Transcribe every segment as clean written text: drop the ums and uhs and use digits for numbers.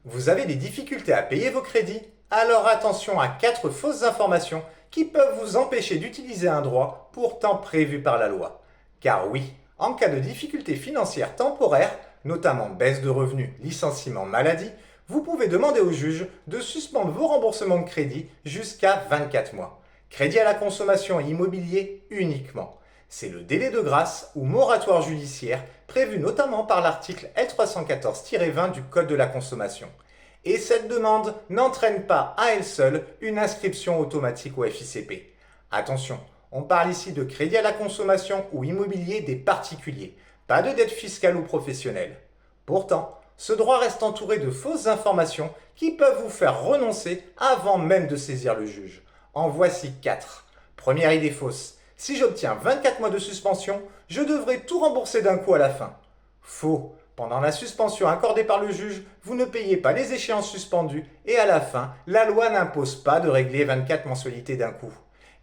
Vous avez des difficultés à payer vos crédits? Alors attention à 4 fausses informations qui peuvent vous empêcher d'utiliser un droit pourtant prévu par la loi. Car oui, en cas de difficultés financières temporaires, notamment baisse de revenus, licenciement, maladie, vous pouvez demander au juge de suspendre vos remboursements de crédit jusqu'à 24 mois. Crédit à la consommation et immobilier uniquement. C'est le délai de grâce ou moratoire judiciaire prévu notamment par l'article L314-20 du Code de la consommation. Et cette demande n'entraîne pas à elle seule une inscription automatique au FICP. Attention, on parle ici de crédit à la consommation ou immobilier des particuliers, pas de dette fiscale ou professionnelle. Pourtant, ce droit reste entouré de fausses informations qui peuvent vous faire renoncer avant même de saisir le juge. En voici 4. Première idée fausse. Si j'obtiens 24 mois de suspension, je devrais tout rembourser d'un coup à la fin. Faux. Pendant la suspension accordée par le juge, vous ne payez pas les échéances suspendues et à la fin, la loi n'impose pas de régler 24 mensualités d'un coup.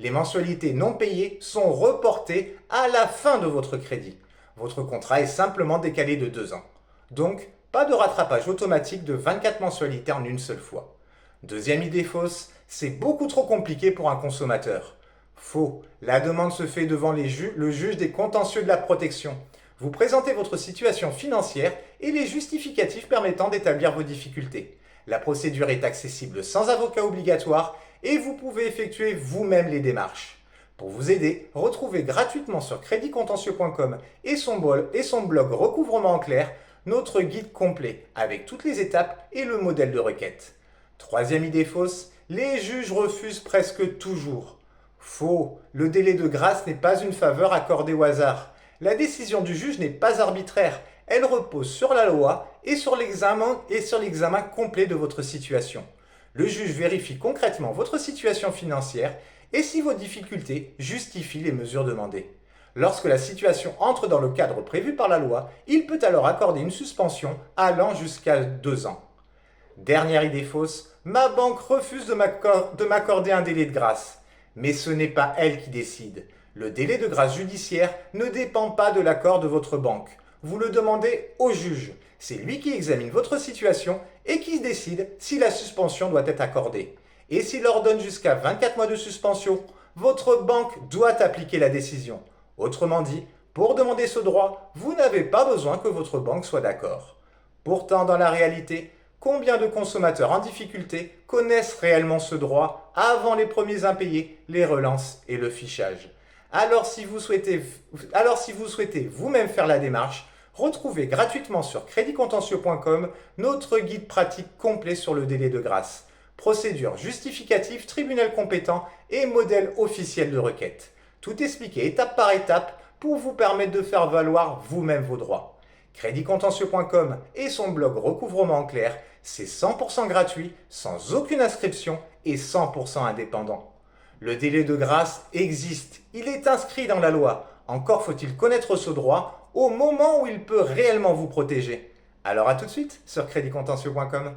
Les mensualités non payées sont reportées à la fin de votre crédit. Votre contrat est simplement décalé de 2 ans. Donc, pas de rattrapage automatique de 24 mensualités en une seule fois. Deuxième idée fausse, c'est beaucoup trop compliqué pour un consommateur. Faux. La demande se fait devant le juge des contentieux de la protection. Vous présentez votre situation financière et les justificatifs permettant d'établir vos difficultés. La procédure est accessible sans avocat obligatoire et vous pouvez effectuer vous-même les démarches. Pour vous aider, retrouvez gratuitement sur créditcontentieux.com et son blog Recouvrement en clair notre guide complet avec toutes les étapes et le modèle de requête. Troisième idée fausse, les juges refusent presque toujours. Faux, le délai de grâce n'est pas une faveur accordée au hasard. La décision du juge n'est pas arbitraire, elle repose sur la loi et sur l'examen complet de votre situation. Le juge vérifie concrètement votre situation financière et si vos difficultés justifient les mesures demandées. Lorsque la situation entre dans le cadre prévu par la loi, il peut alors accorder une suspension allant jusqu'à 2 ans. Dernière idée fausse, ma banque refuse de m'accorder un délai de grâce. Mais ce n'est pas elle qui décide. Le délai de grâce judiciaire ne dépend pas de l'accord de votre banque. Vous le demandez au juge. C'est lui qui examine votre situation et qui décide si la suspension doit être accordée. Et s'il ordonne jusqu'à 24 mois de suspension, votre banque doit appliquer la décision. Autrement dit, pour demander ce droit, vous n'avez pas besoin que votre banque soit d'accord. Pourtant, dans la réalité, combien de consommateurs en difficulté connaissent réellement ce droit avant les premiers impayés, les relances et le fichage? Alors si vous souhaitez vous-même faire la démarche, retrouvez gratuitement sur créditcontentieux.com notre guide pratique complet sur le délai de grâce, procédure justificative, tribunal compétent et modèle officiel de requête. Tout expliqué étape par étape pour vous permettre de faire valoir vous-même vos droits. Créditcontentieux.com et son blog Recouvrement en clair, c'est 100% gratuit, sans aucune inscription et 100% indépendant. Le délai de grâce existe, il est inscrit dans la loi. Encore faut-il connaître ce droit au moment où il peut réellement vous protéger. Alors à tout de suite sur créditcontentieux.com.